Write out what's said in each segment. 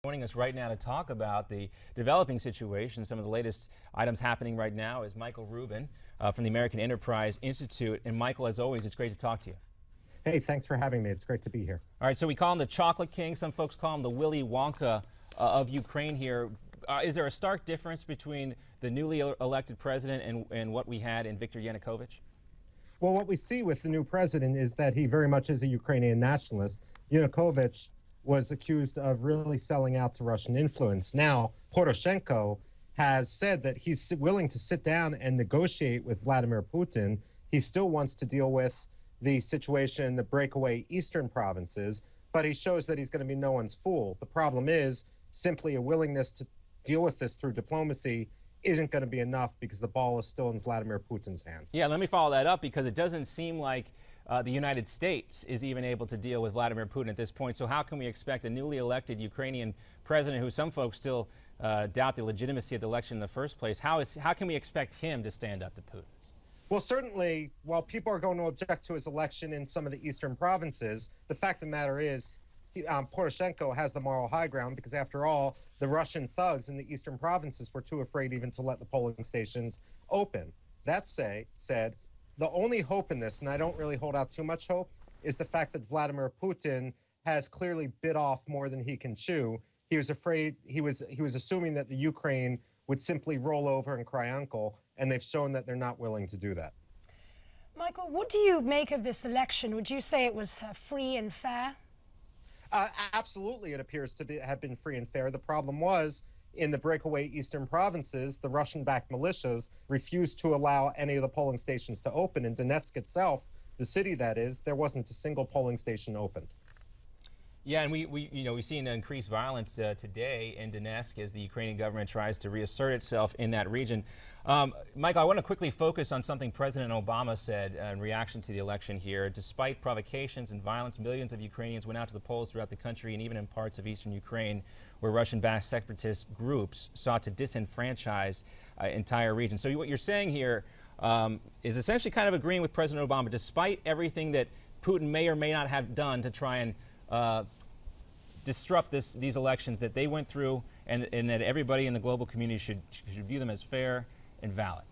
Joining us right now to talk about the developing situation, some of the latest items happening right now, is Michael Rubin from the American Enterprise Institute. And Michael, as always, it's great to talk to you. Hey, thanks for having me. It's great to be here. All right, so we call him the Chocolate King. Some folks call him the Willy Wonka of Ukraine here. Is there a stark difference between the newly elected president and what we had in Viktor Yanukovych? Well, what we see with the new president is that he very much is a Ukrainian nationalist. Yanukovych was accused of really selling out to Russian influence. Now, Poroshenko has said that he's willing to sit down and negotiate with Vladimir Putin. He still wants to deal with the situation in the breakaway eastern provinces, but he shows that he's going to be no one's fool. The problem is simply a willingness to deal with this through diplomacy isn't going to be enough because the ball is still in Vladimir Putin's hands. Yeah, let me follow that up because it doesn't seem like the United States is even able to deal with Vladimir Putin at this point. So how can we expect a newly elected Ukrainian president, who some folks still doubt the legitimacy of the election in the first place, how can we expect him to stand up to Putin? Well, certainly, while people are going to object to his election in some of the eastern provinces, the fact of the matter is Poroshenko has the moral high ground because, after all, the Russian thugs in the eastern provinces were too afraid even to let the polling stations open. That said, the only hope in this, and I don't really hold out too much hope, is the fact that Vladimir Putin has clearly bit off more than he can chew. He was afraid, he was assuming that the Ukraine would simply roll over and cry uncle, and they've shown that they're not willing to do that. Michael, what do you make of this election? Would you say it was free and fair? Absolutely, it appears to have been free and fair. The problem was, in the breakaway eastern provinces, the Russian-backed militias refused to allow any of the polling stations to open. In Donetsk itself, the city that is, there wasn't a single polling station opened. Yeah, and we've seen increased violence today in Donetsk as the Ukrainian government tries to reassert itself in that region. Michael, I want to quickly focus on something President Obama said in reaction to the election here. Despite provocations and violence, millions of Ukrainians went out to the polls throughout the country and even in parts of eastern Ukraine where Russian-backed separatist groups sought to disenfranchise entire regions. So what you're saying here is essentially kind of agreeing with President Obama, despite everything that Putin may or may not have done to try and disrupt these elections that they went through, and that everybody in the global community should view them as fair and valid.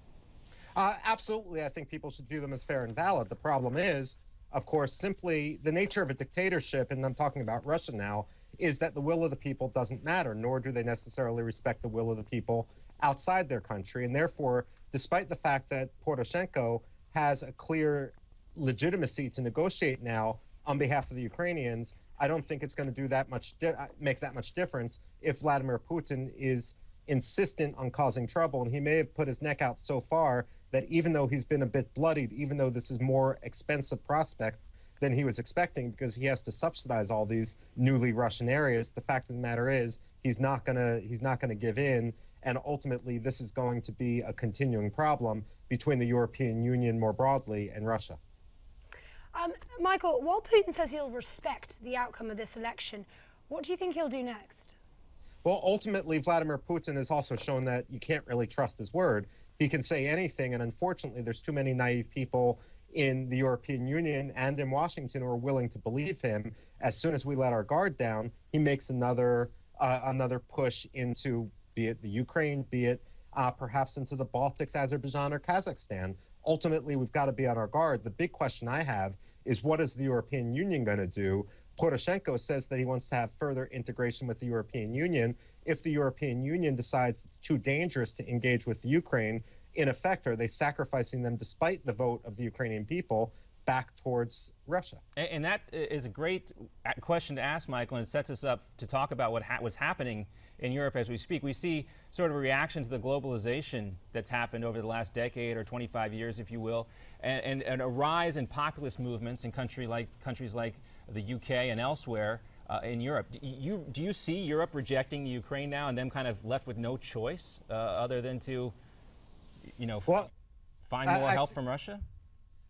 Absolutely, I think people should view them as fair and valid. The problem is, of course, simply the nature of a dictatorship, and I'm talking about Russia now, is that the will of the people doesn't matter, nor do they necessarily respect the will of the people outside their country. And therefore, despite the fact that Poroshenko has a clear legitimacy to negotiate now on behalf of the Ukrainians, I don't think it's going to do that much, make that much difference if Vladimir Putin is insistent on causing trouble. And he may have put his neck out so far that even though he's been a bit bloodied, even though this is more expensive prospect than he was expecting because he has to subsidize all these newly Russian areas, the fact of the matter is he's not gonna give in. And ultimately, this is going to be a continuing problem between the European Union more broadly and Russia. Michael, while Putin says he'll respect the outcome of this election, what do you think he'll do next? Well, ultimately, Vladimir Putin has also shown that you can't really trust his word. He can say anything, and unfortunately, there's too many naive people in the European Union and in Washington who are willing to believe him. As soon as we let our guard down, he makes another push into, be it the Ukraine, be it perhaps into the Baltics, Azerbaijan, or Kazakhstan. Ultimately, we've got to be on our guard. The big question I have is, what is the European Union going to do? Poroshenko says that he wants to have further integration with the European Union. If the European Union decides it's too dangerous to engage with the Ukraine, in effect, are they sacrificing them, despite the vote of the Ukrainian people, back towards Russia? And that is a great question to ask, Michael, and it sets us up to talk about what's happening in Europe as we speak. We see sort of a reaction to the globalization that's happened over the last decade or 25 years, if you will, and a rise in populist movements in countries like the UK and elsewhere in Europe. Do you see Europe rejecting the Ukraine now and them kind of left with no choice other than to, find more help from Russia?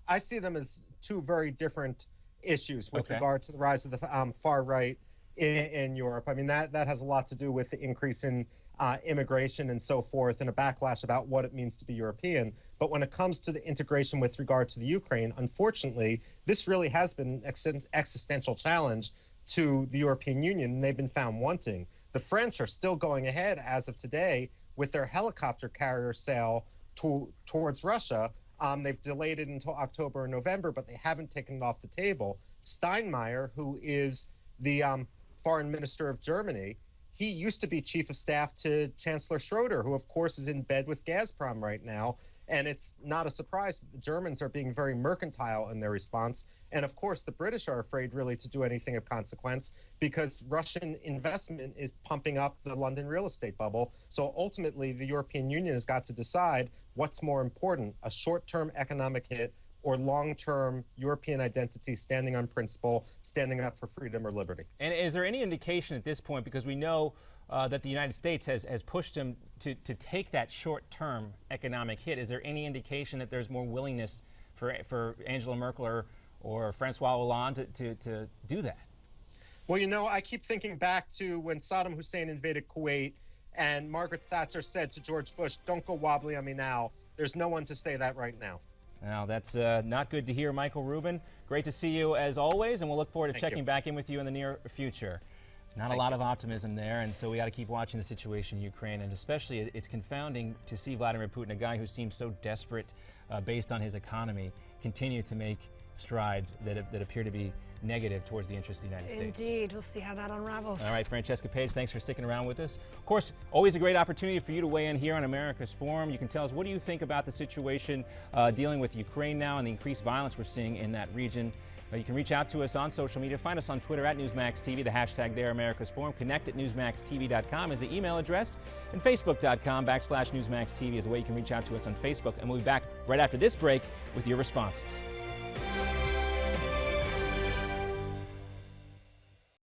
I see them as two very different issues with regard to the rise of the far right in Europe. I mean, that has a lot to do with the increase in immigration and so forth, and a backlash about what it means to be European. But when it comes to the integration with regard to the Ukraine, unfortunately, this really has been an existential challenge to the European Union, and they've been found wanting. The French are still going ahead as of today with their helicopter carrier sale towards Russia. They've delayed it until October or November, but they haven't taken it off the table. Steinmeier, who is the foreign minister of Germany, he used to be chief of staff to Chancellor Schroeder, who, of course, is in bed with Gazprom right now. And it's not a surprise that the Germans are being very mercantile in their response. And, of course, the British are afraid really to do anything of consequence because Russian investment is pumping up the London real estate bubble. So ultimately, the European Union has got to decide what's more important, a short-term economic hit or long-term European identity, standing on principle, standing up for freedom or liberty. And is there any indication at this point, because we know that the United States has pushed him to take that short-term economic hit, is there any indication that there's more willingness for Angela Merkel or Francois Hollande to do that? Well, you know, I keep thinking back to when Saddam Hussein invaded Kuwait and Margaret Thatcher said to George Bush, "Don't go wobbly on me now." There's no one to say that right now. Now, that's not good to hear, Michael Rubin. Great to see you as always, and we'll look forward to checking back in with you in the near future. Not a lot of optimism there, and so we got to keep watching the situation in Ukraine, and especially it's confounding to see Vladimir Putin, a guy who seems so desperate based on his economy, continue to make strides that appear to be negative towards the interests of the United States. Indeed. We'll see how that unravels. All right, Francesca Page, thanks for sticking around with us. Of course, always a great opportunity for you to weigh in here on America's Forum. You can tell us, what do you think about the situation dealing with Ukraine now and the increased violence we're seeing in that region? You can reach out to us on social media. Find us on Twitter at NewsmaxTV, the hashtag there, America's Forum. Connect at NewsmaxTV.com is the email address, and Facebook.com/NewsmaxTV is the way you can reach out to us on Facebook. And we'll be back right after this break with your responses.